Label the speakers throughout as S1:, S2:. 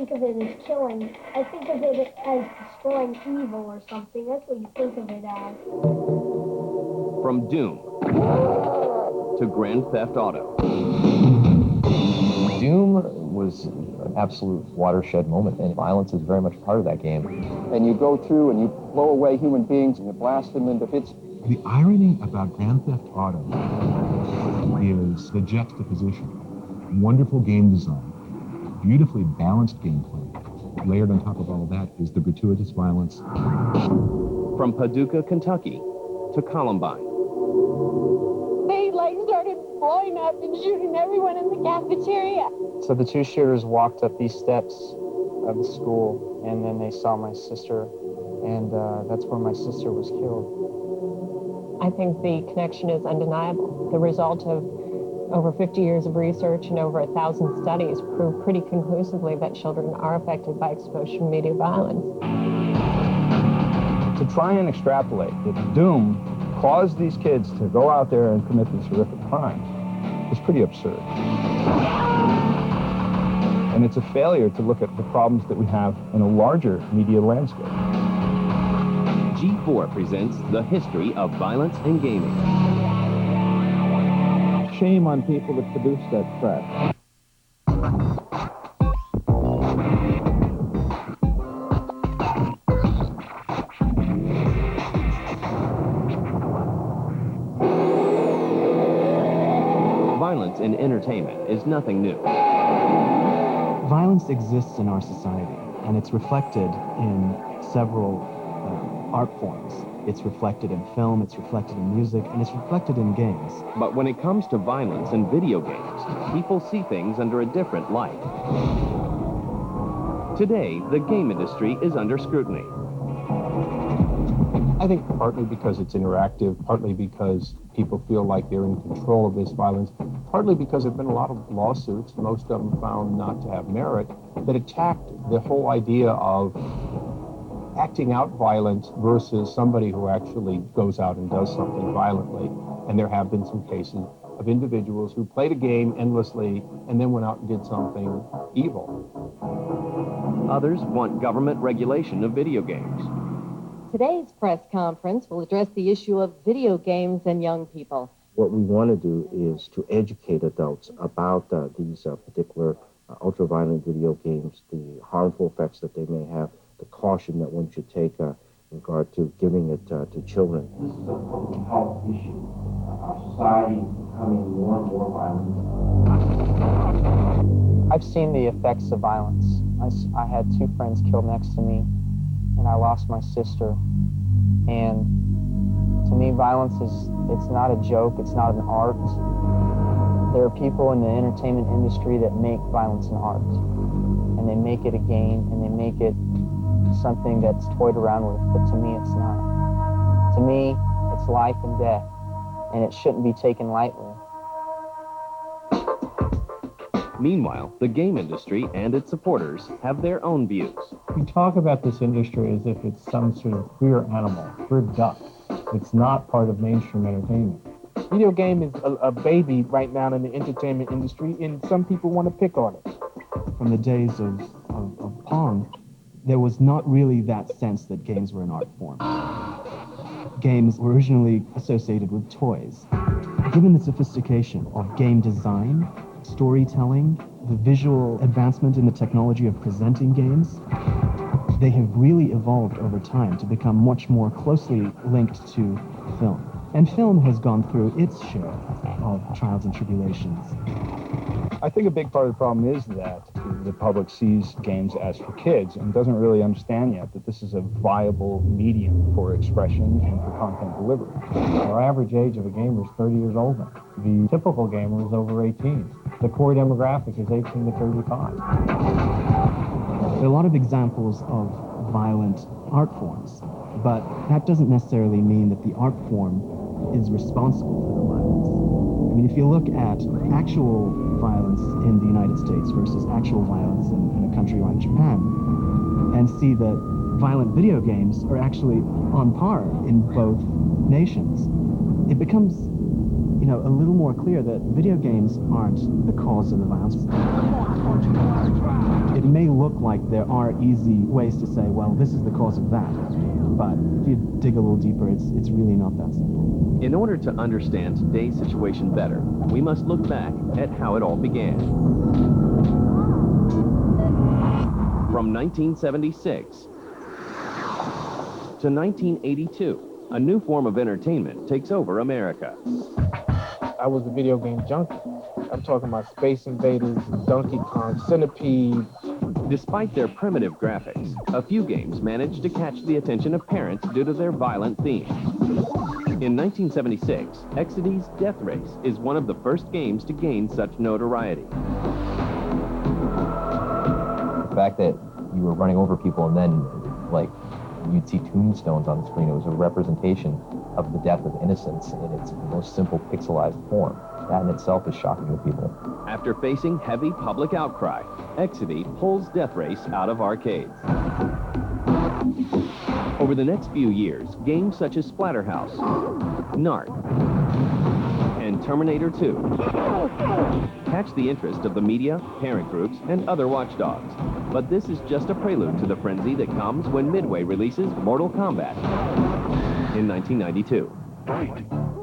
S1: think of it as killing. I think of it as destroying evil or something. That's what you think of it as.
S2: From Doom to Grand Theft Auto.
S3: Doom was an absolute watershed moment, and violence is very much part of that game.
S4: And you go through and you blow away human beings and you blast them into bits.
S5: The irony about Grand Theft Auto is the juxtaposition. Wonderful game design, beautifully balanced gameplay. Layered on top of all of that is the gratuitous violence.
S2: From Paducah, Kentucky to Columbine.
S6: They started blowing up and shooting everyone in the cafeteria.
S7: So the two shooters walked up these steps of the school, and then they saw my sister, and that's where my sister was killed.
S8: I think the connection is undeniable. The result of over 50 years of research and over 1,000 studies prove pretty conclusively that children are affected by exposure to media violence.
S4: To try and extrapolate that Doom caused these kids to go out there and commit these horrific crimes is pretty absurd. And it's a failure to look at the problems that we have in a larger media landscape.
S2: G4 presents the history of violence in gaming.
S4: Shame on people that produce that trash.
S2: Violence in entertainment is nothing new.
S9: Violence exists in our society, and it's reflected in several art forms. It's reflected in film, it's reflected in music, and it's reflected in games.
S2: But when it comes to violence in video games, people see things under a different light. Today, the game industry is under scrutiny.
S4: I think partly because it's interactive, partly because people feel like they're in control of this violence, partly because there have been a lot of lawsuits, most of them found not to have merit, that attacked the whole idea of acting out violence versus somebody who actually goes out and does something violently. And there have been some cases of individuals who played a game endlessly and then went out and did something evil.
S2: Others want government regulation of video games.
S10: Today's press conference will address the issue of video games and young people.
S11: What we want to do is to educate adults about these particular ultra-violent video games, the harmful effects that they may have, the caution that one should take in regard to giving it to children.
S12: This is a public health issue. Our society is becoming more and more violent.
S7: I've seen the effects of violence. I had two friends killed next to me, and I lost my sister. And to me, violence it's not a joke, it's not an art. There are people in the entertainment industry that make violence an art. And they make it a game, and they make it something that's toyed around with, but to me, it's not. To me, it's life and death, and it shouldn't be taken lightly.
S2: Meanwhile, the game industry and its supporters have their own views.
S13: We talk about this industry as if it's some sort of queer animal, queer duck. It's not part of mainstream entertainment.
S14: Video game is a baby right now in the entertainment industry, and some people want to pick on it.
S9: From the days of Pong, there was not really that sense that games were an art form. Games were originally associated with toys. Given the sophistication of game design, storytelling, the visual advancement in the technology of presenting games, they have really evolved over time to become much more closely linked to film. And film has gone through its share of trials and tribulations.
S4: I think a big part of the problem is that the public sees games as for kids and doesn't really understand yet that this is a viable medium for expression and for content delivery.
S13: Our average age of a gamer is 30 years old now. The typical gamer is over 18. The core demographic is 18 to 35.
S9: There are a lot of examples of violent art forms, but that doesn't necessarily mean that the art form is responsible for the violence. I mean, if you look at actual violence in the United States versus actual violence in a country like Japan, and see that violent video games are actually on par in both nations, it becomes a little more clear that video games aren't the cause of the violence. It may look like there are easy ways to say, well, this is the cause of that, but if you dig a little deeper, it's really not that simple.
S2: In order to understand today's situation better, we must look back at how it all began. From 1976 to 1982, a new form of entertainment takes over America.
S14: I was a video game junkie. I'm talking about Space Invaders, Donkey Kong, Centipede.
S2: Despite their primitive graphics, a few games managed to catch the attention of parents due to their violent themes. In 1976, Exidy's Death Race is one of the first games to gain such notoriety.
S3: The fact that you were running over people and then, like, you'd see tombstones on the screen. It was a representation of the death of innocence in its most simple pixelized form. That in itself is shocking to people.
S2: After facing heavy public outcry, Exidy pulls Death Race out of arcades. Over the next few years, games such as Splatterhouse, Narc, and Terminator 2 catch the interest of the media, parent groups, and other watchdogs. But this is just a prelude to the frenzy that comes when Midway releases Mortal Kombat in 1992.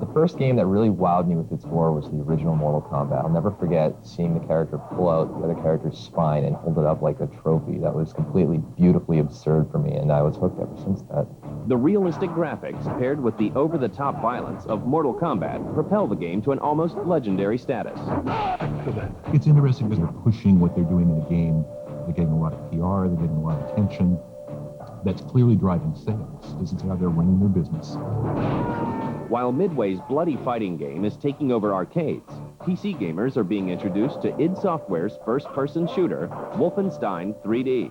S3: The first game that really wowed me with its gore was the original Mortal Kombat. I'll never forget seeing the character pull out the other character's spine and hold it up like a trophy. That was completely beautifully absurd for me, and I was hooked ever since that.
S2: The realistic graphics paired with the over-the-top violence of Mortal Kombat propel the game to an almost legendary status.
S5: It's interesting because they're pushing what they're doing in the game. They're getting a lot of PR, they're getting a lot of attention. That's clearly driving sales. This is how they're running their business.
S2: While Midway's bloody fighting game is taking over arcades, PC gamers are being introduced to id Software's first-person shooter, Wolfenstein 3D.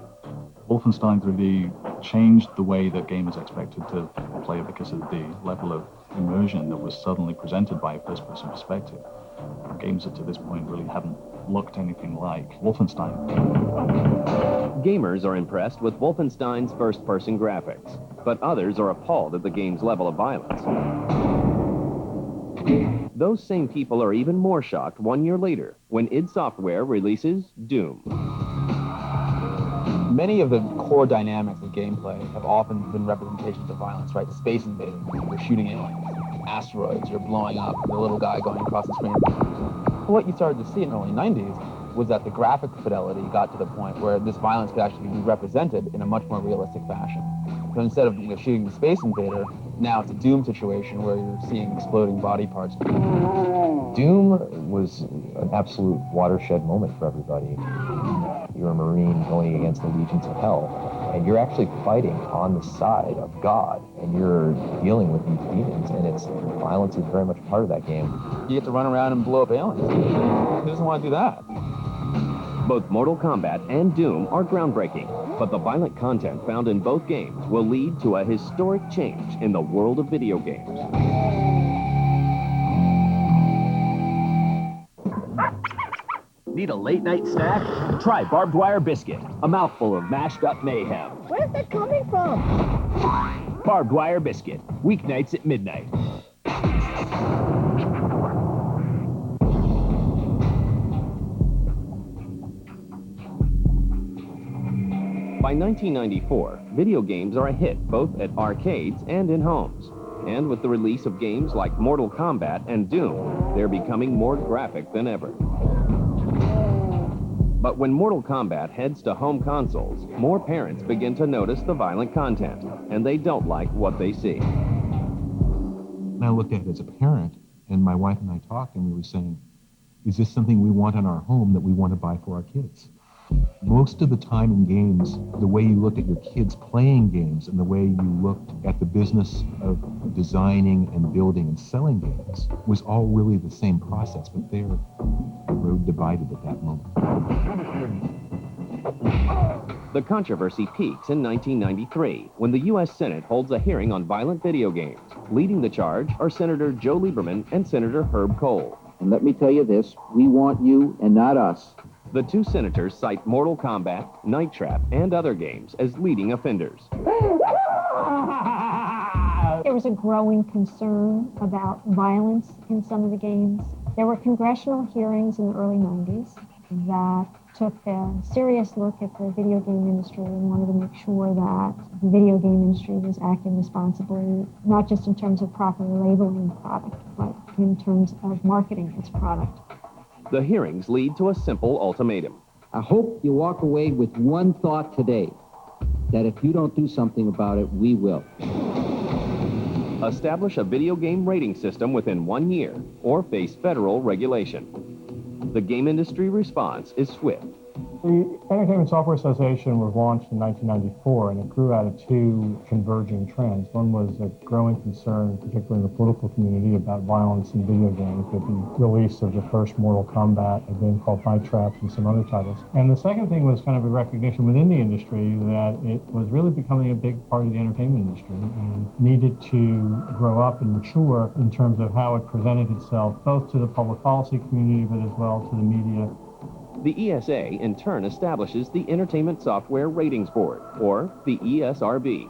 S15: Wolfenstein 3D changed the way that gamers expected to play it because of the level of immersion that was suddenly presented by a first-person perspective. Games that to this point really haven't looked anything like Wolfenstein.
S2: Gamers are impressed with Wolfenstein's first-person graphics, but others are appalled at the game's level of violence. Those same people are even more shocked 1 year later when id Software releases Doom.
S16: Many of the core dynamics of gameplay have often been representations of violence, right? The Space Invaders, you're shooting aliens, asteroids, you're blowing up, the little guy going across the screen. What you started to see in the early 90s was that the graphic fidelity got to the point where this violence could actually be represented in a much more realistic fashion. So instead of shooting the Space Invader, now it's a Doom situation where you're seeing exploding body parts.
S3: Doom was an absolute watershed moment for everybody. You're a Marine going against the legions of hell, and you're actually fighting on the side of God, and you're dealing with these demons, and violence is very much part of that game.
S16: You get to run around and blow up aliens. Who doesn't want to do that?
S2: Both Mortal Kombat and Doom are groundbreaking, but the violent content found in both games will lead to a historic change in the world of video games.
S17: Need a late-night snack? Try barbed wire biscuit, a mouthful of mashed-up mayhem.
S1: Where's that coming from?
S17: Barbed wire biscuit, weeknights at midnight.
S2: By 1994, video games are a hit both at arcades and in homes. And with the release of games like Mortal Kombat and Doom, they're becoming more graphic than ever. But when Mortal Kombat heads to home consoles, more parents begin to notice the violent content, and they don't like what they see.
S5: And I looked at it as a parent, and my wife and I talked, and we were saying, is this something we want in our home that we want to buy for our kids? Most of the time in games, the way you looked at your kids playing games and the way you looked at the business of designing and building and selling games was all really the same process, but the road divided at that moment.
S2: The controversy peaks in 1993 when the U.S. Senate holds a hearing on violent video games. Leading the charge are Senator Joe Lieberman and Senator Herb Kohl.
S11: And let me tell you this, we want you and not us.
S2: The two senators cite Mortal Kombat, Night Trap, and other games as leading offenders.
S1: It
S8: there was a growing concern about violence in some of the games. There were congressional hearings in the early 90s that took a serious look at the video game industry and wanted to make sure that the video game industry was acting responsibly, not just in terms of properly labeling the product, but in terms of marketing its product.
S2: The hearings lead to a simple ultimatum.
S18: I hope you walk away with one thought today, that if you don't do something about it, we will.
S2: Establish a video game rating system within 1 year or face federal regulation. The game industry response is swift.
S13: The Entertainment Software Association was launched in 1994, and it grew out of two converging trends. One was a growing concern, particularly in the political community, about violence in video games, with the release of the first Mortal Kombat, a game called Night Trap, and some other titles. And the second thing was kind of a recognition within the industry that it was really becoming a big part of the entertainment industry and needed to grow up and mature in terms of how it presented itself, both to the public policy community, but as well to the media.
S2: The ESA, in turn, establishes the Entertainment Software Ratings Board, or the ESRB.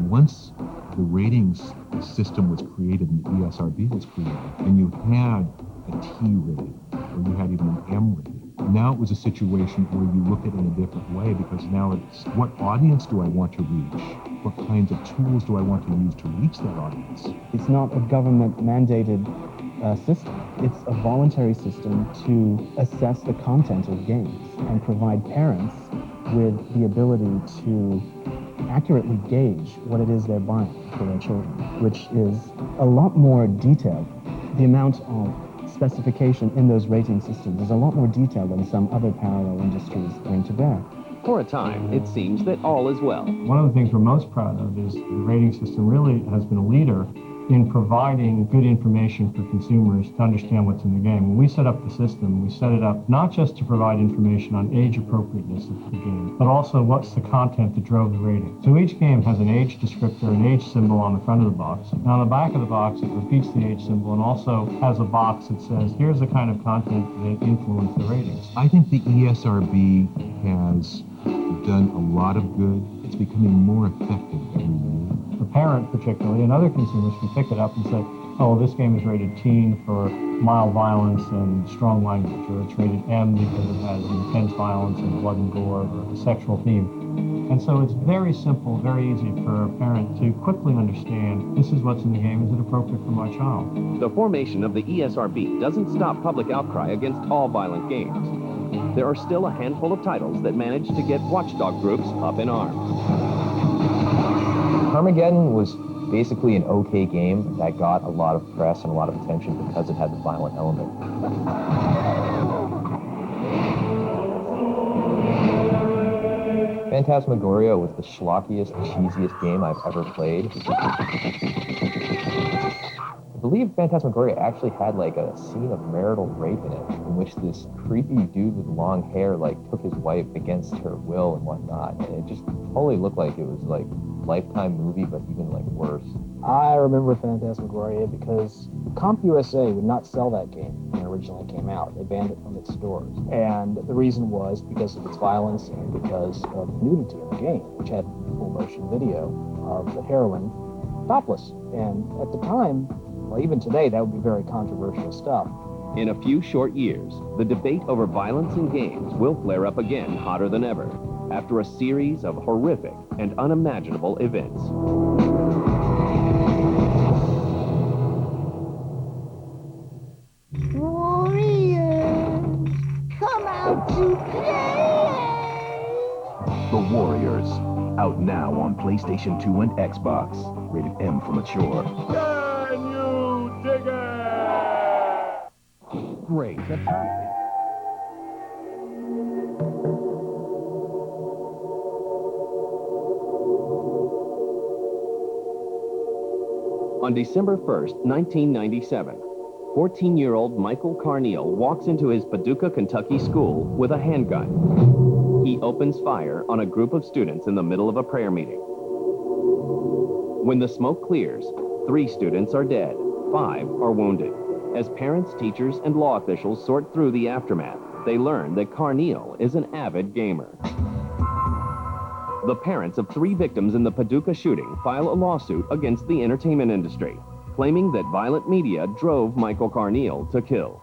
S5: Once the ratings system was created and the ESRB was created, and you had a T rating, or you had even an M rating, now it was a situation where you look at it in a different way, because now it's what audience do I want to reach? What kinds of tools do I want to use to reach that audience?
S9: It's not a government-mandated system. It's a voluntary system to assess the content of games and provide parents with the ability to accurately gauge what it is they're buying for their children, which is a lot more detailed. The amount of specification in those rating systems is a lot more detailed than some other parallel industries bring to bear.
S2: For a time, it seems that all is well.
S13: One of the things we're most proud of is the rating system really has been a leader in providing good information for consumers to understand what's in the game. When we set up the system, we set it up not just to provide information on age appropriateness of the game, but also what's the content that drove the rating. So each game has an age descriptor, an age symbol on the front of the box. And on the back of the box, it repeats the age symbol and also has a box that says, here's the kind of content that influenced the ratings.
S5: I think the ESRB has done a lot of good. It's becoming more effective every year.
S13: The parent particularly, and other consumers can pick it up and say, oh, this game is rated teen for mild violence and strong language, or it's rated M because it has intense violence and blood and gore or a sexual theme. And so it's very simple, very easy for a parent to quickly understand, this is what's in the game, is it appropriate for my child?
S2: The formation of the ESRB doesn't stop public outcry against all violent games. There are still a handful of titles that manage to get watchdog groups up in arms.
S3: Armageddon was basically an okay game that got a lot of press and a lot of attention because it had the violent element. Phantasmagoria was the schlockiest, cheesiest game I've ever played. I believe Phantasmagoria actually had like a scene of marital rape in it, in which this creepy dude with long hair like took his wife against her will and whatnot, and it just totally looked like it was like Lifetime movie, but even like worse.
S14: I remember Phantasmagoria because CompUSA would not sell that game when it originally came out. They banned it from its stores. And the reason was because of its violence and because of the nudity in the game, which had full motion video of the heroine topless. And at the time, well, even today, that would be very controversial stuff.
S2: In a few short years, the debate over violence in games will flare up again hotter than ever, after a series of horrific and unimaginable events.
S19: Warriors, come out to play!
S17: The Warriors, out now on PlayStation 2 and Xbox. Rated M for mature.
S19: Can you dig it?
S2: Great. On December 1st, 1997, 14-year-old Michael Carneal walks into his Paducah, Kentucky school with a handgun. He opens fire on a group of students in the middle of a prayer meeting. When the smoke clears, 3 students are dead, 5 are wounded. As parents, teachers, and law officials sort through the aftermath, they learn that Carneal is an avid gamer. The parents of 3 victims in the Paducah shooting file a lawsuit against the entertainment industry, claiming that violent media drove Michael Carneal to kill.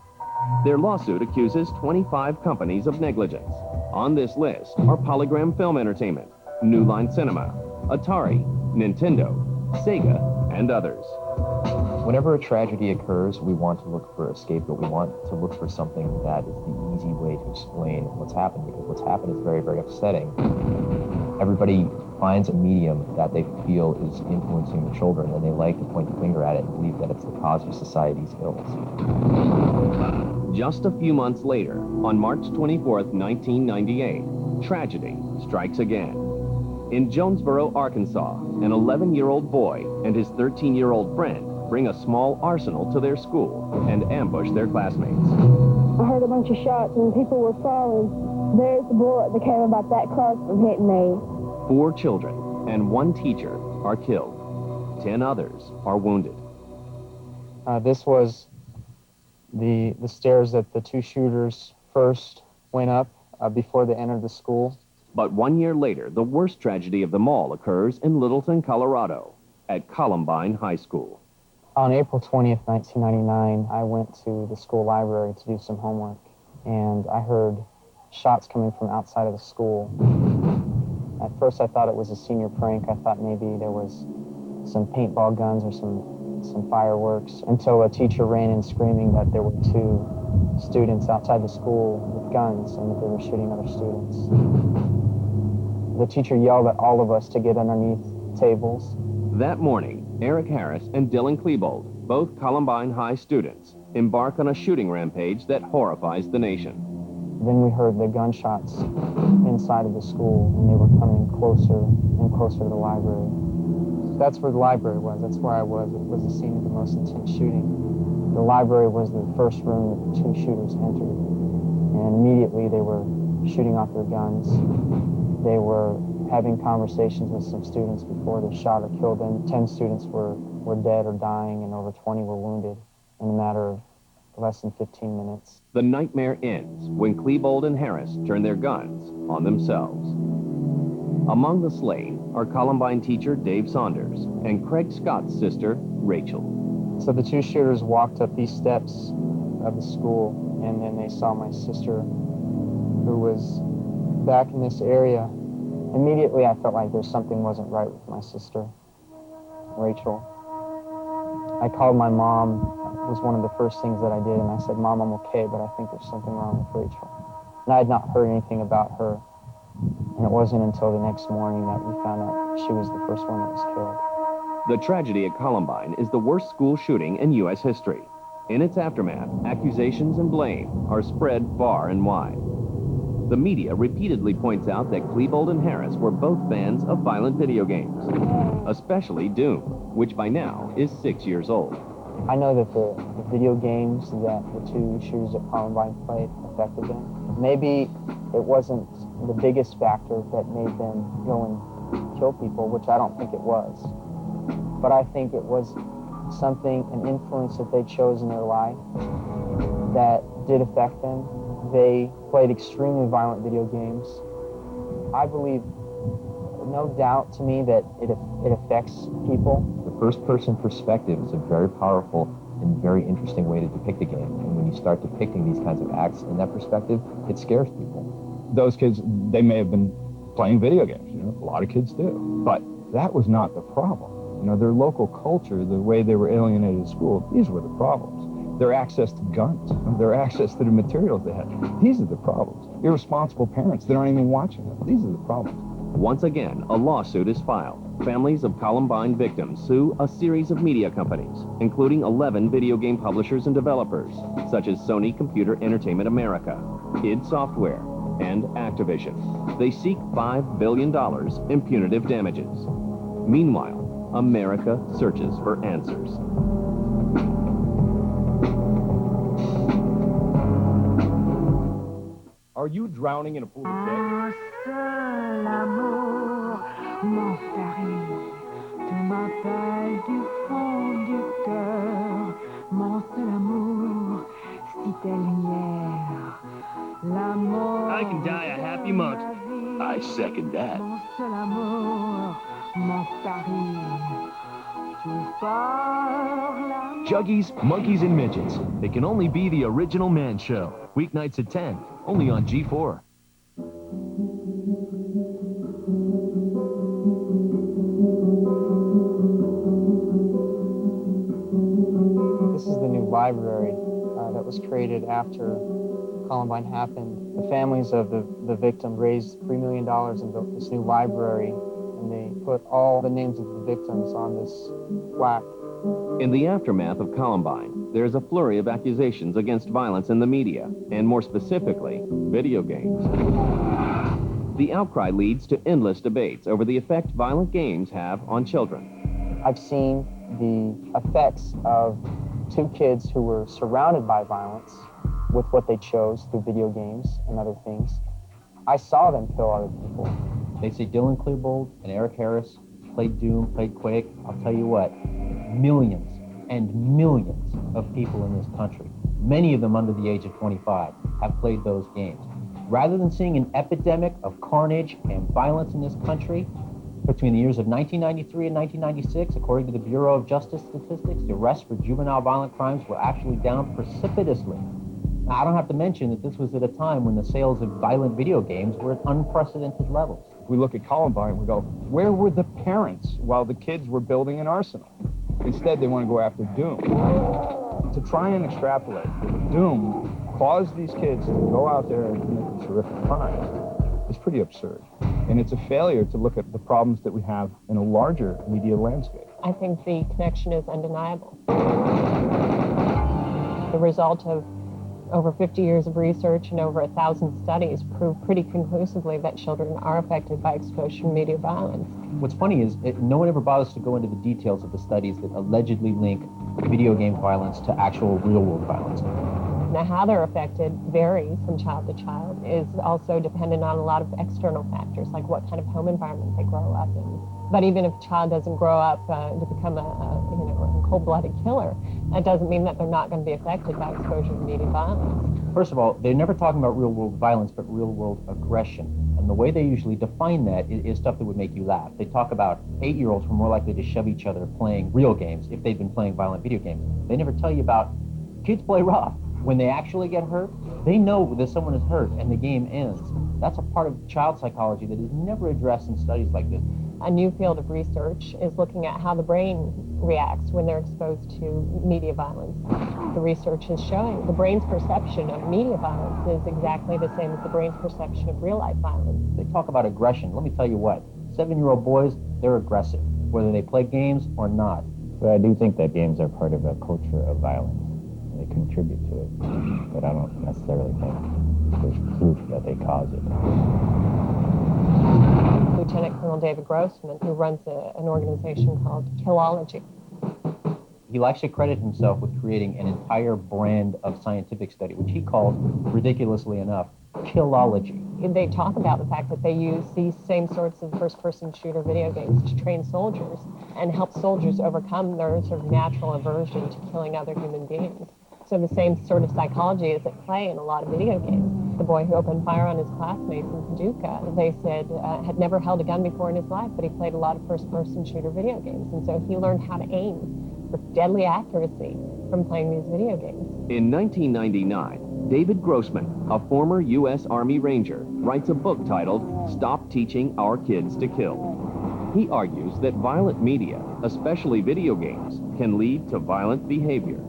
S2: Their lawsuit accuses 25 companies of negligence. On this list are Polygram Film Entertainment, New Line Cinema, Atari, Nintendo, Sega, and others.
S3: Whenever a tragedy occurs, we want to look for a scapegoat. We want to look for something that is the easy way to explain what's happened, because what's happened is very, very upsetting. Everybody finds a medium that they feel is influencing the children, and they like to point the finger at it and believe that it's the cause of society's ills.
S2: Just a few months later, on March 24th, 1998, tragedy strikes again. In Jonesboro, Arkansas, an 11-year-old boy and his 13-year-old friend bring a small arsenal to their school and ambush their classmates.
S6: I heard a bunch of shots and people were falling. There's the bullet that came about that close from hitting me.
S2: 4 children and 1 teacher are killed. 10 others are wounded.
S7: This was the stairs that the 2 shooters first went up before they entered the school.
S2: But 1 year later, the worst tragedy of them all occurs in Littleton, Colorado, at Columbine High School.
S7: On April 20th, 1999, I went to the school library to do some homework, and I heard shots coming from outside of the school. At first, I thought it was a senior prank. I thought maybe there was some paintball guns or some fireworks, until a teacher ran in screaming that there were 2 students outside the school with guns and that they were shooting other students. The teacher yelled at all of us to get underneath tables.
S2: That morning, Eric Harris and Dylan Klebold, both Columbine High students, embark on a shooting rampage that horrifies the nation.
S7: Then we heard the gunshots inside of the school, and they were coming closer and closer to the library. That's where the library was. That's where I was. It was the scene of the most intense shooting. The library was the first room that the 2 shooters entered, and immediately they were shooting off their guns. They were having conversations with some students before they shot or killed them. 10 students were dead or dying, and over 20 were wounded in a matter of less than 15 minutes.
S2: The nightmare ends when Klebold and Harris turn their guns on themselves. Among the slain are Columbine teacher Dave Saunders and Craig Scott's sister, Rachel.
S7: So the 2 shooters walked up these steps of the school, and then they saw my sister, who was back in this area. Immediately, I felt like there's something wasn't right with my sister, Rachel. I called my mom. It was one of the first things that I did, and I said, "Mom, I'm okay, but I think there's something wrong with Rachel." And I had not heard anything about her, and it wasn't until the next morning that we found out she was the first one that was killed.
S2: The tragedy at Columbine is the worst school shooting in U.S. history. In its aftermath, accusations and blame are spread far and wide. The media repeatedly points out that Klebold and Harris were both fans of violent video games, especially Doom, which by now is 6 years old.
S7: I know that the video games that the 2 shooters at Columbine played affected them. Maybe it wasn't the biggest factor that made them go and kill people, which I don't think it was. But I think it was something, an influence that they chose in their life that did affect them. They played extremely violent video games. I believe, no doubt to me, that it affects people.
S3: The first-person perspective is a very powerful and very interesting way to depict a game. And when you start depicting these kinds of acts in that perspective, it scares people.
S4: Those kids, they may have been playing video games. You know, a lot of kids do. But that was not the problem. You know, their local culture, the way they were alienated at school, these were the problems. Their access to guns, their access to the materials they had. These are the problems. Irresponsible parents that aren't even watching them. These are the problems.
S2: Once again, a lawsuit is filed. Families of Columbine victims sue a series of media companies, including 11 video game publishers and developers, such as Sony Computer Entertainment America, id Software, and Activision. They seek $5 billion in punitive damages. Meanwhile, America searches for answers.
S4: Are you drowning in a pool of shit?
S19: Un seul amour m'en ferait. Tu m'appelles du fond du cœur. Mon seul amour, si tes lumières, l'amour.
S20: I can die a happy monk. I
S17: I second that.
S19: Mon seul amour, mon Paris. Tout par l'amour.
S2: Juggies, Monkeys, and Midgets. It can only be the original Man Show. Weeknights at 10, only on G4.
S7: This is the new library that was created after Columbine happened. The families of the victim raised $3 million and built this new library, and they put all the names of the victims on this plaque.
S2: In the aftermath of Columbine, there's a flurry of accusations against violence in the media, and more specifically, video games. The outcry leads to endless debates over the effect violent games have on children.
S7: I've seen the effects of two kids who were surrounded by violence with what they chose through video games and other things. I saw them kill other people.
S16: They say Dylan Klebold and Eric Harris played Doom, played Quake. I'll tell you what, millions and millions of people in this country, many of them under the age of 25, have played those games. Rather than seeing an epidemic of carnage and violence in this country, between the years of 1993 and 1996, according to the Bureau of Justice Statistics, the arrests for juvenile violent crimes were actually down precipitously. Now, I don't have to mention that this was at a time when the sales of violent video games were at unprecedented levels.
S4: We look at Columbine, we go, where were the parents while the kids were building an arsenal? Instead, they want to go after Doom. To try and extrapolate, Doom caused these kids to go out there and commit these horrific crimes is pretty absurd. And it's a failure to look at the problems that we have in a larger media landscape.
S8: I think the connection is undeniable. The result of over 50 years of research and over 1,000 studies prove pretty conclusively that children are affected by exposure to media violence.
S16: What's funny is no one ever bothers to go into the details of the studies that allegedly link video game violence to actual real-world violence.
S8: Now, how they're affected varies from child to child, is also dependent on a lot of external factors, like what kind of home environment they grow up in. But even if a child doesn't grow up to become a cold-blooded killer, that doesn't mean that they're not going to be affected by exposure to media violence.
S16: First of all, they're never talking about real-world violence, but real-world aggression. And the way they usually define that is stuff that would make you laugh. They talk about 8-year-olds who are more likely to shove each other playing real games if they've been playing violent video games. They never tell you about kids play rough. When they actually get hurt, they know that someone is hurt and the game ends. That's a part of child psychology that is never addressed in studies like this.
S8: A new field of research is looking at how the brain reacts when they're exposed to media violence. The research is showing the brain's perception of media violence is exactly the same as the brain's perception of real-life violence.
S16: They talk about aggression. Let me tell you what, 7-year-old boys, they're aggressive, whether they play games or not.
S3: But I do think that games are part of a culture of violence. They contribute to it, but I don't necessarily think there's proof that they cause it.
S8: Lieutenant Colonel David Grossman, who runs an organization called Killology.
S16: He likes to credit himself with creating an entire brand of scientific study, which he called, ridiculously enough, Killology.
S8: They talk about the fact that they use these same sorts of first-person shooter video games to train soldiers and help soldiers overcome their sort of natural aversion to killing other human beings. So the same sort of psychology is at play in a lot of video games. The boy who opened fire on his classmates in Paducah, they said, had never held a gun before in his life, but he played a lot of first-person shooter video games. And so he learned how to aim with deadly accuracy from playing these video games.
S2: In 1999, David Grossman, a former U.S. Army Ranger, writes a book titled Stop Teaching Our Kids to Kill. He argues that violent media, especially video games, can lead to violent behavior.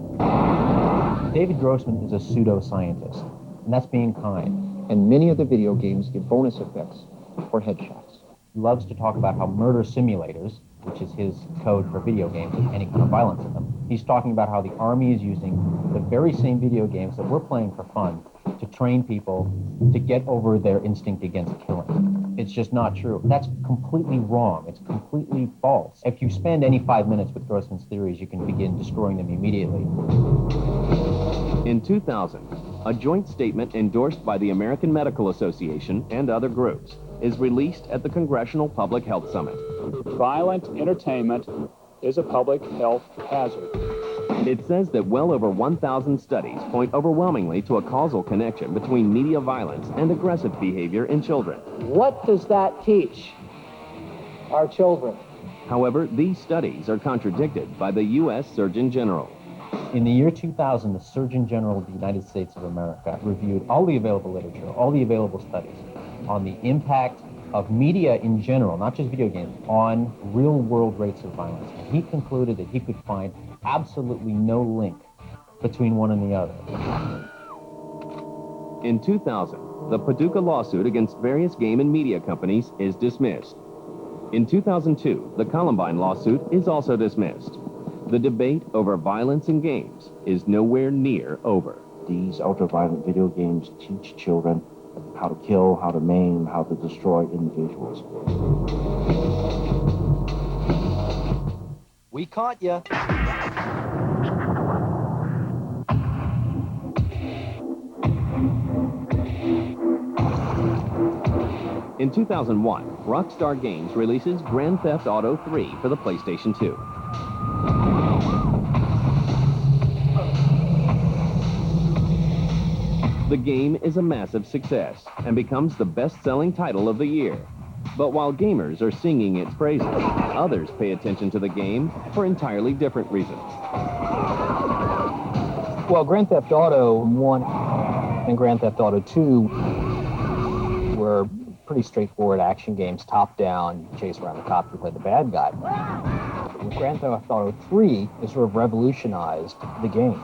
S16: David Grossman is a pseudoscientist, and that's being kind.
S14: And many of the video games give bonus effects for headshots.
S16: He loves to talk about how murder simulators, which is his code for video games with any kind of violence in them, he's talking about how the Army is using the very same video games that we're playing for fun to train people to get over their instinct against killing. It's just not true. That's completely wrong. It's completely false. If you spend any 5 minutes with Grossman's theories, you can begin destroying them immediately.
S2: In 2000, a joint statement endorsed by the American Medical Association and other groups is released at the Congressional Public Health Summit.
S20: Violent entertainment is a public health hazard.
S2: It says that well over 1,000 studies point overwhelmingly to a causal connection between media violence and aggressive behavior in children.
S14: What does that teach our children?
S2: However, these studies are contradicted by the U.S. Surgeon General.
S3: In the year 2000, the Surgeon General of the United States of America reviewed all the available literature, all the available studies on the impact of media in general, not just video games, on real-world rates of violence. And he concluded that he could find absolutely no link between one and the other.
S2: In 2000, the Paducah lawsuit against various game and media companies is dismissed. In 2002, the Columbine lawsuit is also dismissed. The debate over violence in games is nowhere near over.
S11: These ultra-violent video games teach children how to kill, how to maim, how to destroy individuals.
S7: We caught ya.
S2: In 2001, Rockstar Games releases Grand Theft Auto 3 for the PlayStation 2. The game is a massive success and becomes the best-selling title of the year. But while gamers are singing its praises, others pay attention to the game for entirely different reasons.
S14: Well, Grand Theft Auto 1 and Grand Theft Auto 2 were pretty straightforward action games, top-down, you chase around the cop, you play the bad guy. With Grand Theft Auto 3, it sort of revolutionized the game.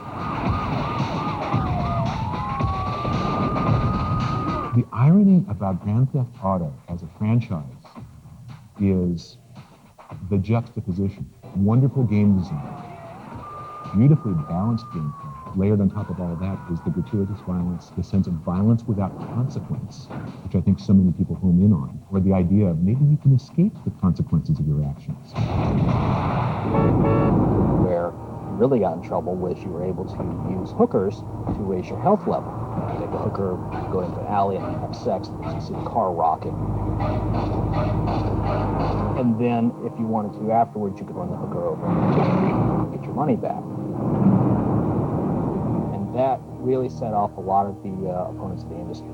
S5: The irony about Grand Theft Auto as a franchise is the juxtaposition. Wonderful game design, beautifully balanced gameplay. Layered on top of all of that is the gratuitous violence, the sense of violence without consequence, which I think so many people hone in on, or the idea of maybe you can escape the consequences of your actions.
S14: Where you really got in trouble was you were able to use hookers to raise your health level. You take a hooker, go into an alley and have sex, and you see the car rocking. And then, if you wanted to afterwards, you could run the hooker over and get your money back. And that really set off a lot of the opponents of the industry.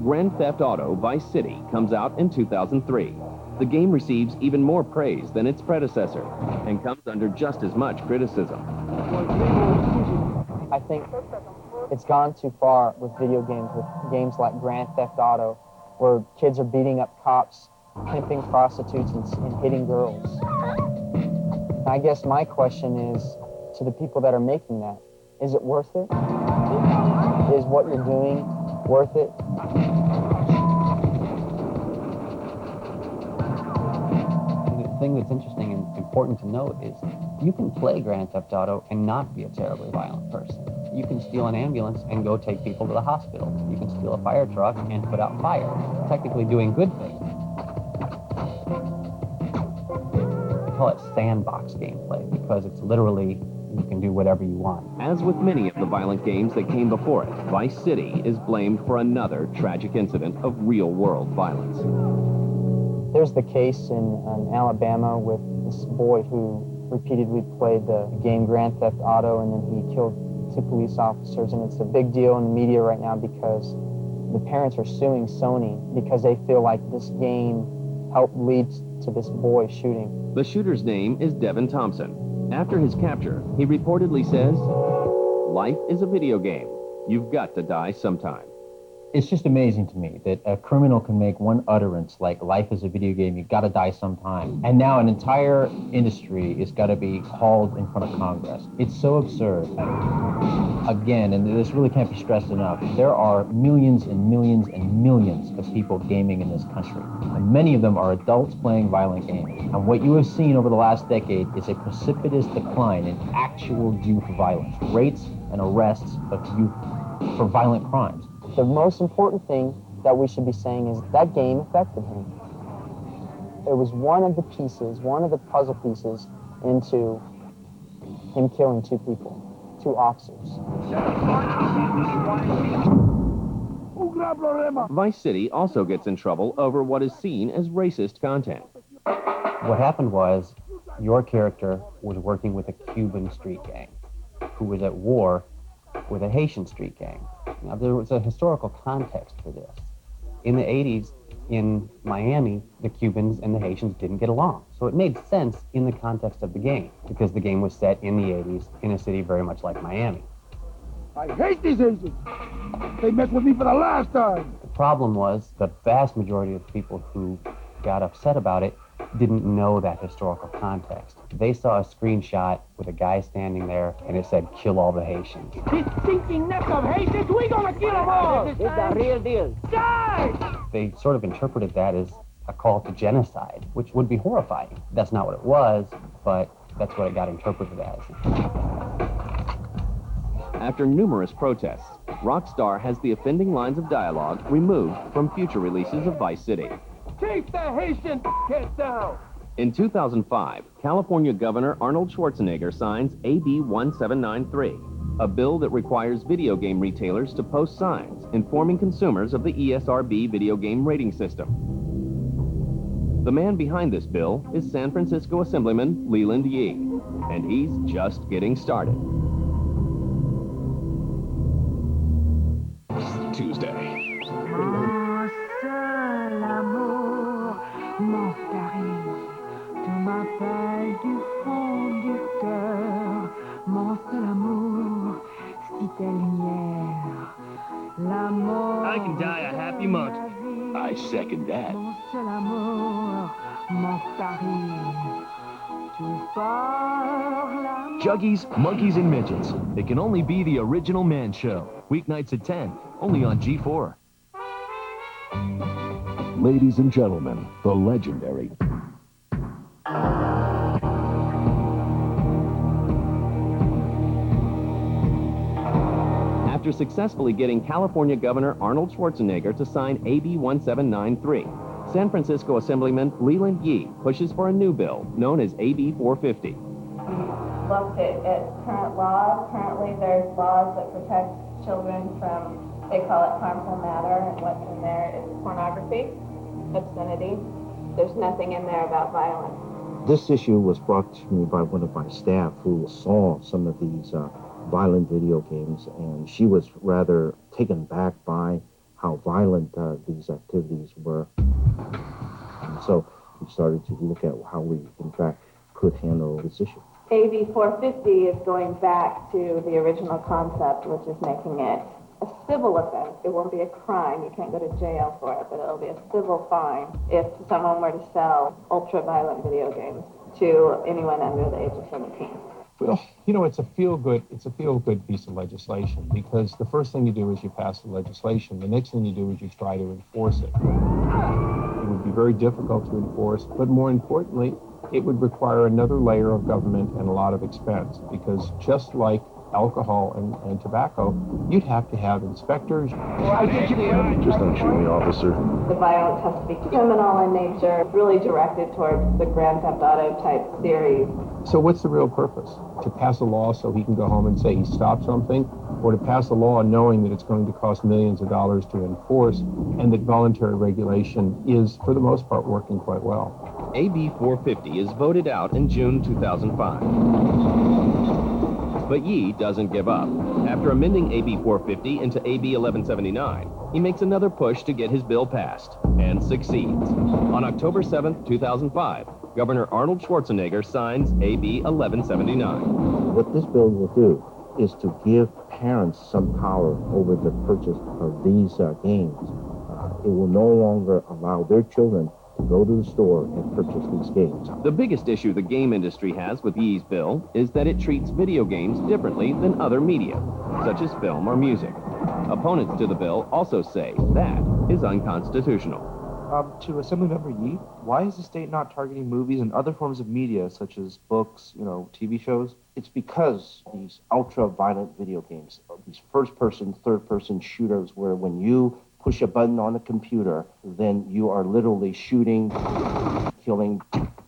S2: Grand Theft Auto Vice City comes out in 2003. The game receives even more praise than its predecessor and comes under just as much criticism.
S7: I think it's gone too far with video games, with games like Grand Theft Auto, where kids are beating up cops, pimping prostitutes, and hitting girls. I guess my question is, to the people that are making that, is it worth it? Is what you're doing worth it?
S20: The thing that's interesting and important to note is you can play Grand Theft Auto and not be a terribly violent person. You can steal an ambulance and go take people to the hospital. You can steal a fire truck and put out fire, technically doing good things. We call it sandbox gameplay because it's literally you can do whatever you want.
S2: As with many of the violent games that came before it, Vice City is blamed for another tragic incident of real-world violence.
S7: There's the case in Alabama with this boy who repeatedly played the game Grand Theft Auto, and then he killed 2 police officers, and it's a big deal in the media right now because the parents are suing Sony because they feel like this game helped lead to this boy shooting.
S2: The shooter's name is Devin Thompson. After his capture, he reportedly says, "Life is a video game. You've got to die sometime."
S3: It's just amazing to me that a criminal can make one utterance like life is a video game, you've got to die sometime. And now an entire industry is got to be hauled in front of Congress. It's so absurd. Again, and this really can't be stressed enough, there are millions and millions and millions of people gaming in this country. And many of them are adults playing violent games. And what you have seen over the last decade is a precipitous decline in actual youth violence, rates and arrests of youth for violent crimes.
S7: The most important thing that we should be saying is that game affected him. It was one of the pieces, one of the puzzle pieces into him killing 2 people, 2 officers.
S2: Vice City also gets in trouble over what is seen as racist content.
S20: What happened was your character was working with a Cuban street gang. who was at war with a Haitian street gang. Now, there was a historical context for this. In the 80s, in Miami, the Cubans and the Haitians didn't get along. So it made sense in the context of the game, because the game was set in the 80s in a city very much like Miami.
S21: I hate these Asians. They messed with me for the last time.
S20: The problem was the vast majority of people who got upset about it didn't know that historical context. They saw a screenshot with a guy standing there and it said, "Kill all the Haitians."
S21: This stinking nest of Haitians, we gonna kill them all. It's the real deal. Die!
S20: They sort of interpreted that as a call to genocide, which would be horrifying. That's not what it was, but that's what it got interpreted as.
S2: After numerous protests, Rockstar has the offending lines of dialogue removed from future releases of Vice City.
S21: Keep the Haitian kids down.
S2: In 2005, California Governor Arnold Schwarzenegger signs AB 1793, a bill that requires video game retailers to post signs informing consumers of the ESRB video game rating system. The man behind this bill is San Francisco Assemblyman Leland Yee, and he's just getting started.
S5: Tuesday.
S19: Mon seul amour, mon Paris, tu m'appelles du fond du cœur. Mon seul amour, si tes lumières, l'amour.
S17: I can die a happy monk. I second that.
S19: Mon seul amour, mon Paris, tu parles l'amour.
S17: Juggies, Monkeys, and Midgets. It can only be the original Man Show. Weeknights at 10, only on G4.
S5: Ladies and gentlemen, the legendary
S2: After successfully getting California Governor Arnold Schwarzenegger to sign AB 1793, San Francisco Assemblyman Leland Yee pushes for a new bill known as AB 450.
S22: Looked at current laws. Currently, there's laws that protect children from, they call it harmful matter, and what's in there is pornography, obscenity. There's nothing in there about violence.
S11: This issue was brought to me by one of my staff who saw some of these violent video games, and she was rather taken back by how violent these activities were. And so we started to look at how we, in fact, could handle this issue.
S22: AB 450 is going back to the original concept, which is making it a civil offense. It won't be a crime. You can't go to jail for it, but it'll be a civil fine if someone were to sell ultra-violent video games to anyone under the age of 17.
S4: Well, you know, it's a feel-good piece of legislation, because the first thing you do is you pass the legislation. The next thing you do is you try to enforce it. It would be very difficult to enforce, but more importantly, it would require another layer of government and a lot of expense, because just like alcohol and tobacco, you'd have to have inspectors.
S5: Just don't shoot me, officer.
S22: The violence has to be criminal in nature, really directed towards the Grand Theft Auto type series.
S4: So what's the real purpose? To pass a law so he can go home and say he stopped something, or to pass a law knowing that it's going to cost millions of dollars to enforce, and that voluntary regulation is, for the most part, working quite well?
S2: AB 450 is voted out in June 2005. But Yee doesn't give up. After amending AB 450 into AB 1179, he makes another push to get his bill passed, and succeeds. On October 7, 2005, Governor Arnold Schwarzenegger signs AB 1179.
S11: What this bill will do is to give parents some power over the purchase of these games. It will no longer allow their children to go to the store and purchase these games.
S2: The biggest issue the game industry has with Yee's bill is that it treats video games differently than other media, such as film or music. Opponents to the bill also say that is unconstitutional.
S23: To Assemblymember Yee, why is the state not targeting movies and other forms of media, such as books, TV shows?
S11: It's because these ultra-violent video games, these first-person, third-person shooters, where when you push a button on a computer, then you are literally shooting, killing,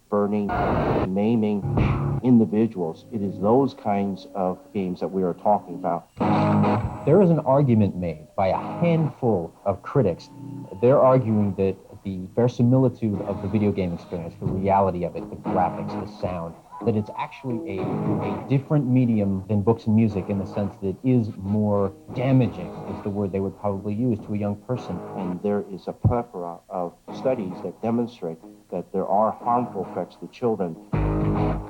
S11: burning, maiming individuals. It is those kinds of games that we are talking about.
S3: There is an argument made by a handful of critics. They're arguing that the verisimilitude of the video game experience, the reality of it, the graphics, the sound, that it's actually a different medium than books and music in the sense that it is more damaging, is the word they would probably use, to a young person.
S11: And there is a plethora of studies that demonstrate that there are harmful effects to children.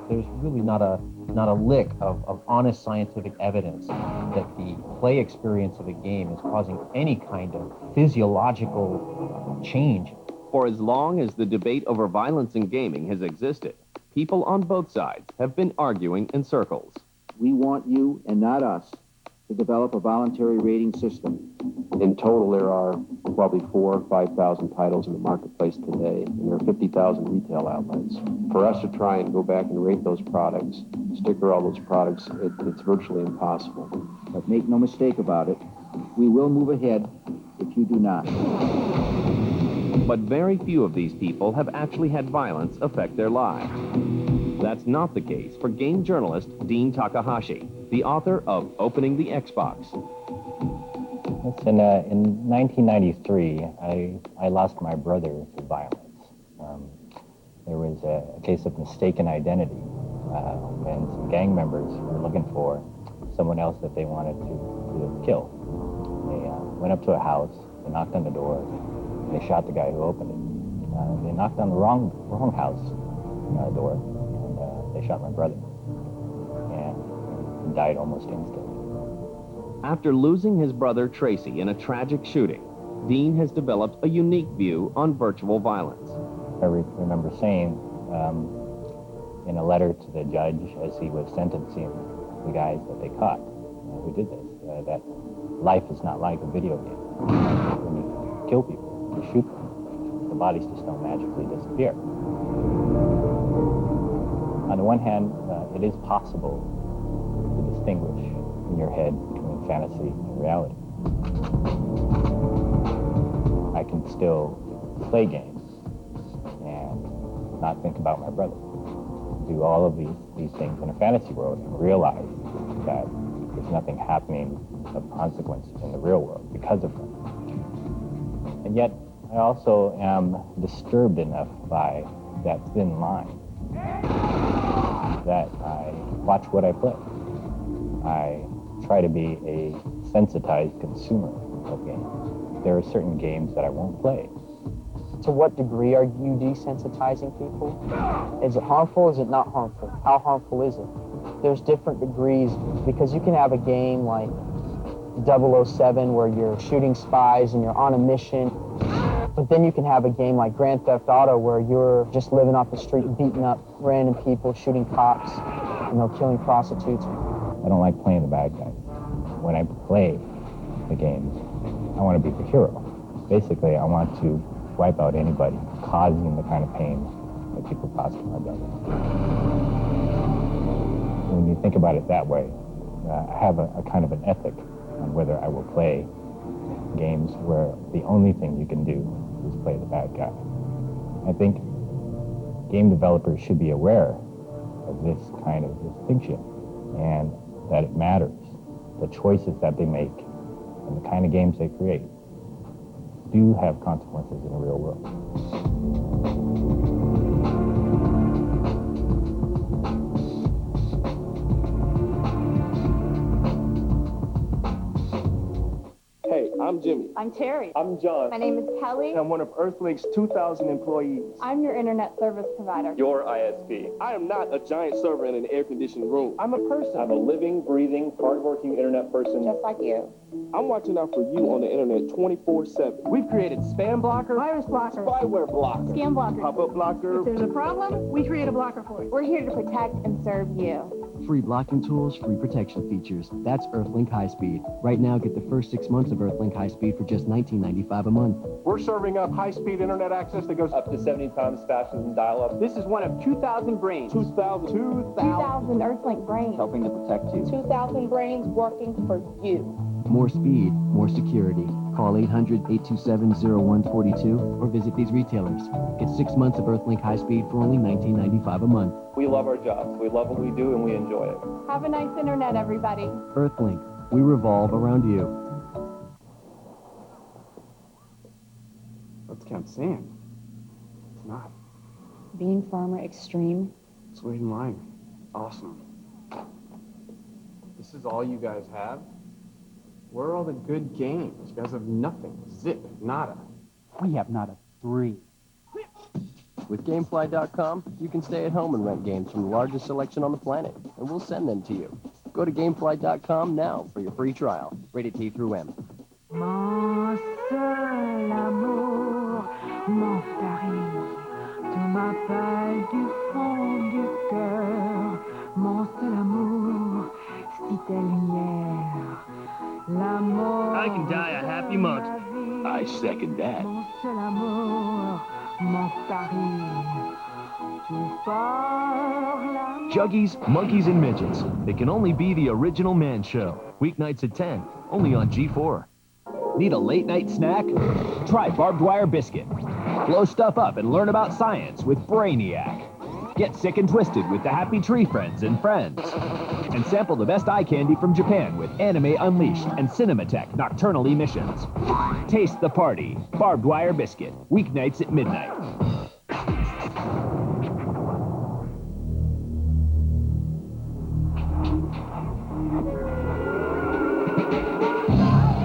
S3: There's really not a lick of honest scientific evidence that the play experience of a game is causing any kind of physiological change.
S2: For as long as the debate over violence in gaming has existed, people on both sides have been arguing in circles.
S18: We want you, and not us, to develop a voluntary rating system.
S4: In total, there are probably 4,000 or 5,000 titles in the marketplace today, and there are 50,000 retail outlets. For us to try and go back and rate those products, sticker all those products, it's virtually impossible.
S18: But make no mistake about it, we will move ahead if you do not.
S2: But very few of these people have actually had violence affect their lives. That's not the case for game journalist Dean Takahashi, the author of Opening the Xbox.
S10: Listen, in 1993, I lost my brother to violence. There was a case of mistaken identity when some gang members were looking for someone else that they wanted to kill. They went up to a house, they knocked on the door, and they shot the guy who opened it. They knocked on the wrong house door, and they shot my brother. And he died almost instantly.
S2: After losing his brother Tracy in a tragic shooting, Dean has developed a unique view on virtual violence.
S10: I remember saying in a letter to the judge as he was sentencing the guys that they caught who did this, that life is not like a video game. When you kill people, you shoot them, the bodies just don't magically disappear. On the one hand, it is possible to distinguish in your head between fantasy and reality. I can still play games and not think about my brother. Do all of these things in a fantasy world and realize that there's nothing happening of consequence in the real world because of them. And yet, I also am disturbed enough by that thin line that I watch what I play. I try to be a sensitized consumer of games. There are certain games that I won't play.
S7: To what degree are you desensitizing people? Is it harmful? Is it not harmful? How harmful is it? There's different degrees, because you can have a game like 007 where you're shooting spies and you're on a mission, but then you can have a game like Grand Theft Auto where you're just living off the street, beating up random people, shooting cops, killing prostitutes.
S10: I don't like playing the bad guys. When I play the games, I want to be the hero. Basically, I want to wipe out anybody causing the kind of pain that people cause to my brother. When you think about it that way, I have a kind of an ethic on whether I will play games where the only thing you can do is play the bad guy. I think game developers should be aware of this kind of distinction and that it matters. The choices that they make and the kind of games they create do have consequences in the real world.
S12: Hey, I'm Jimmy.
S15: I'm Terry.
S12: I'm John.
S15: My name is Kelly.
S12: And I'm one of Earthlink's 2,000 employees.
S15: I'm your internet service provider.
S12: Your ISP. I am not a giant server in an air-conditioned room. I'm a person. I'm a living, breathing, hardworking internet person.
S15: Just like you.
S12: I'm watching out for you on the internet 24/7. We've created spam blocker,
S15: virus blocker,
S12: spyware blocker,
S15: scam blocker,
S12: pop-up blocker.
S15: If there's a problem, we create a blocker for it. We're here to protect and serve you.
S24: Free blocking tools, free protection features. That's Earthlink High Speed. Right now, get the first 6 months of Earthlink High Speed for just $19.95 a month.
S12: We're serving up high-speed internet access that goes up to 70 times faster than dial-up. This is one of 2,000 brains. 2,000
S15: Earthlink brains.
S24: Helping to protect you.
S15: 2,000 brains working for you.
S24: More speed, more security. Call 800-827-0142 or visit these retailers. Get 6 months of Earthlink High Speed for only $19.95 a month.
S12: We love our jobs. We love what we do, and we enjoy it.
S15: Have a nice internet, everybody.
S24: Earthlink. We revolve around you.
S25: Let's count sand. It's not.
S26: Being Farmer Extreme.
S25: Let's wait in line.
S4: Awesome. This is all you guys have? Where are all the good games? You guys have nothing. Zip, nada.
S24: We have not a 3.
S1: With Gamefly.com, you can stay at home and rent games from the largest selection on the planet, and we'll send them to you. Go to Gamefly.com now for your free trial. Rated T through M.
S19: Mon seul amour, mon Paris, tu m'appelles du fond du cœur. Mon seul amour, si tes lumières, l'amour.
S21: I can die a happy monk.
S19: I second that. Mon seul amour, mon Paris, tu parles l'amour.
S17: Juggies, Monkeys, and Midgets. It can only be the original Man Show. Weeknights at 10, only on G4. Need a late night snack? Try barbed wire biscuit. Blow stuff up and learn about science with Brainiac. Get sick and twisted with the Happy Tree Friends and Friends. And sample the best eye candy from Japan with Anime Unleashed and Cinematech Nocturnal Emissions. Taste the party. Barbed wire biscuit. Weeknights at midnight.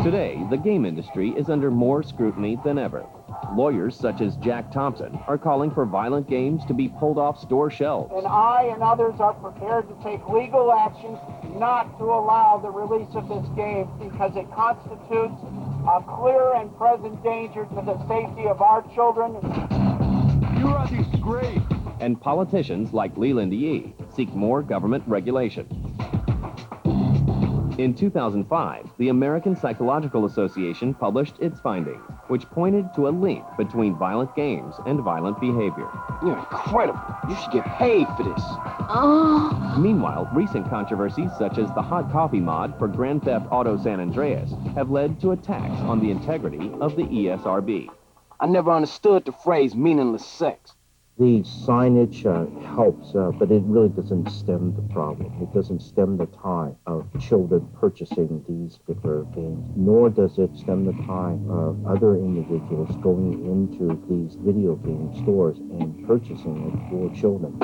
S2: Today, the game industry is under more scrutiny than ever. Lawyers such as Jack Thompson are calling for violent games to be pulled off store shelves.
S21: And I and others are prepared to take legal action not to allow the release of this game because it constitutes a clear and present danger to the safety of our children.
S2: You are disgrace. And politicians like Leland Yee seek more government regulation. In 2005, the American Psychological Association published its findings, which pointed to a link between violent games and violent behavior.
S21: You're incredible. You should get paid for this.
S2: Meanwhile, recent controversies such as the hot coffee mod for Grand Theft Auto San Andreas have led to attacks on the integrity of the ESRB.
S21: I never understood the phrase meaningless sex.
S11: The signage helps, but it really doesn't stem the problem. It doesn't stem the tide of children purchasing these particular games, nor does it stem the tide of other individuals going into these video game stores and purchasing it for children.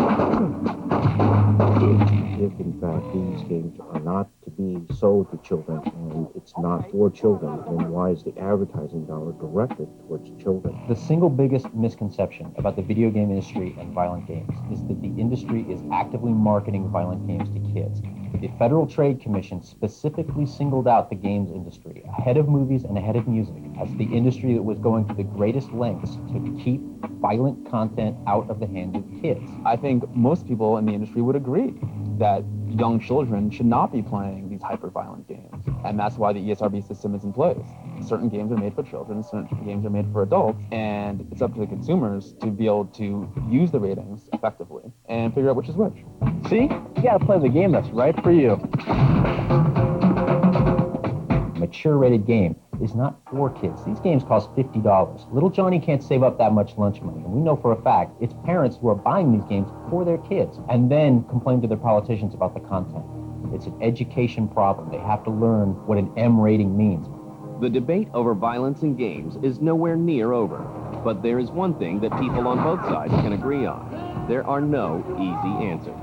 S11: If in fact these games are not to be sold to children and it's not for children, then why is the advertising dollar directed towards children?
S10: The single biggest misconception about the video game industry and violent games is that the industry is actively marketing violent games to kids. The Federal Trade Commission specifically singled out the games industry, ahead of movies and ahead of music, as the industry that was going to the greatest lengths to keep violent content out of the hands of kids.
S16: I think most people in the industry would agree that young children should not be playing these hyper-violent games. And that's why the ESRB system is in place. Certain games are made for children, certain games are made for adults, and it's up to the consumers to be able to use the ratings effectively and figure out which is which.
S10: See? You gotta play the game that's right for you. Mature-rated game is not for kids. These games cost $50. Little Johnny can't save up that much lunch money, and we know for a fact it's parents who are buying these games for their kids and then complain to their politicians about the content. It's an education problem. They have to learn what an M rating means.
S2: The debate over violence in games is nowhere near over, but there is one thing that people on both sides can agree on. There are no easy answers.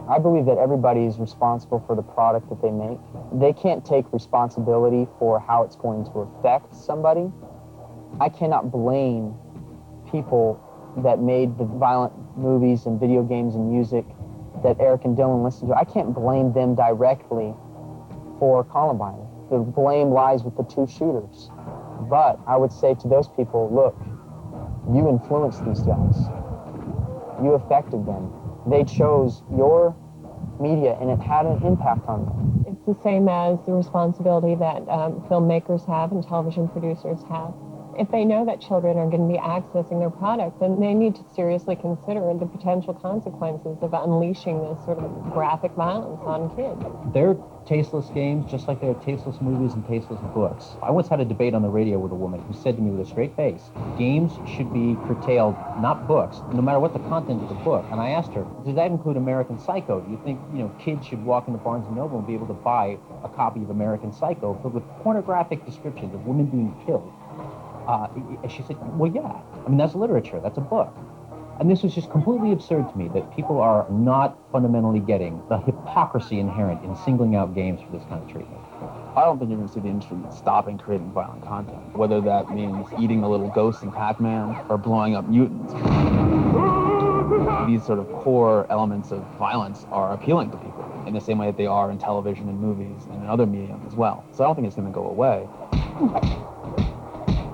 S7: I believe that everybody is responsible for the product that they make. They can't take responsibility for how it's going to affect somebody. I cannot blame people that made the violent movies and video games and music that Eric and Dylan listen to. I can't blame them directly for Columbine. The blame lies with the two shooters. But I would say to those people, look, you influenced these guys. You affected them. They chose your media, and it had an impact on them.
S8: It's the same as the responsibility that filmmakers have and television producers have. If they know that children are going to be accessing their product, then they need to seriously consider the potential consequences of unleashing this sort of graphic violence on kids.
S10: They're tasteless games just like there are tasteless movies and tasteless books. I once had a debate on the radio with a woman who said to me with a straight face, games should be curtailed, not books, no matter what the content of the book. And I asked her, does that include American Psycho? Do you think, kids should walk into Barnes & Noble and be able to buy a copy of American Psycho filled with pornographic descriptions of women being killed? And she said, well, yeah. I mean, that's literature. That's a book. And this was just completely absurd to me, that people are not fundamentally getting the hypocrisy inherent in singling out games for this kind of treatment.
S16: I don't think you're going to see the industry stopping creating violent content, whether that means eating the little ghosts in Pac-Man or blowing up mutants. These sort of core elements of violence are appealing to people in the same way that they are in television and movies and in other media as well. So I don't think it's going to go away.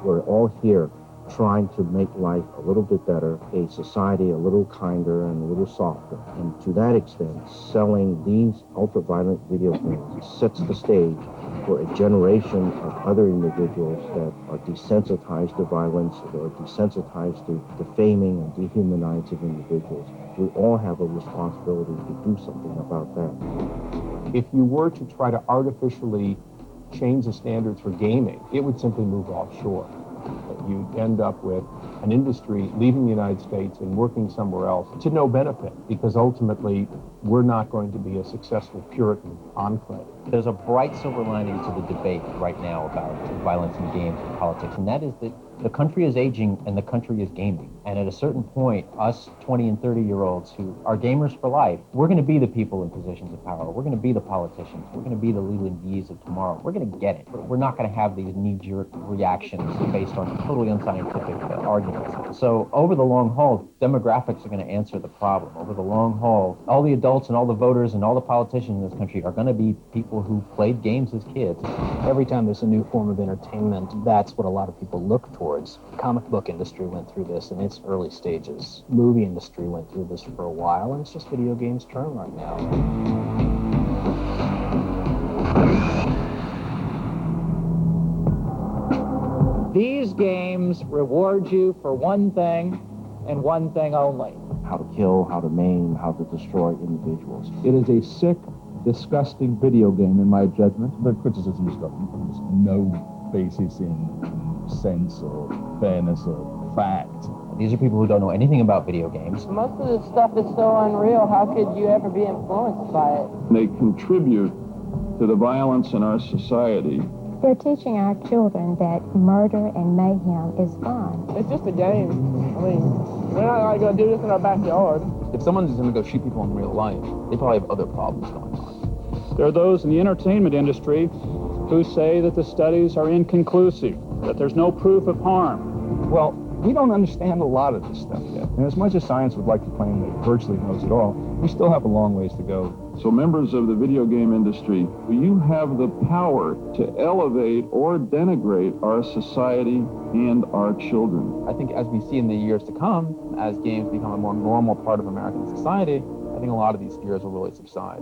S11: We're all here trying to make life a little bit better, a society a little kinder and a little softer. And to that extent, selling these ultra-violent video games sets the stage for a generation of other individuals that are desensitized to violence, that are desensitized to defaming and dehumanizing individuals. We all have a responsibility to do something about that.
S4: If you were to try to artificially change the standards for gaming, it would simply move offshore. You'd end up with an industry leaving the United States and working somewhere else to no benefit, because ultimately we're not going to be a successful Puritan enclave.
S10: There's a bright silver lining to the debate right now about violence in games and politics, and that is that the country is aging and the country is gaming. And at a certain point, us 20 and 30-year-olds who are gamers for life, we're going to be the people in positions of power. We're going to be the politicians. We're going to be the leagues of tomorrow. We're going to get it. We're not going to have these knee-jerk reactions based on totally unscientific arguments. So over the long haul, demographics are going to answer the problem. Over the long haul, all the adults and all the voters and all the politicians in this country are going to be people who played games as kids.
S6: Every time there's a new form of entertainment, that's what a lot of people look towards. The comic book industry went through this in its early stages. Movie industry went through this for a while, and it's just video games' turn right now.
S21: These games reward you for one thing and one thing only.
S11: How to kill, how to maim, how to destroy individuals.
S5: It is a sick, disgusting video game, in my judgment. The criticisms got no basis in sense or fairness or fact.
S10: These are people who don't know anything about video games.
S21: Most of this stuff is so unreal, how could you ever be influenced by it?
S9: They contribute to the violence in our society.
S13: They're teaching our children that murder and mayhem is fun.
S21: It's just a game. I mean, we're not going to do this in our backyard.
S16: If someone's going to go shoot people in real life, they probably have other problems going on.
S14: There are those in the entertainment industry who say that the studies are inconclusive, that there's no proof of harm.
S5: Well, we don't understand a lot of this stuff yet. And as much as science would like to claim that it virtually knows it all, we still have a long ways to go.
S9: So members of the video game industry, you have the power to elevate or denigrate our society and our children.
S16: I think as we see in the years to come, as games become a more normal part of American society, I think a lot of these fears will really subside.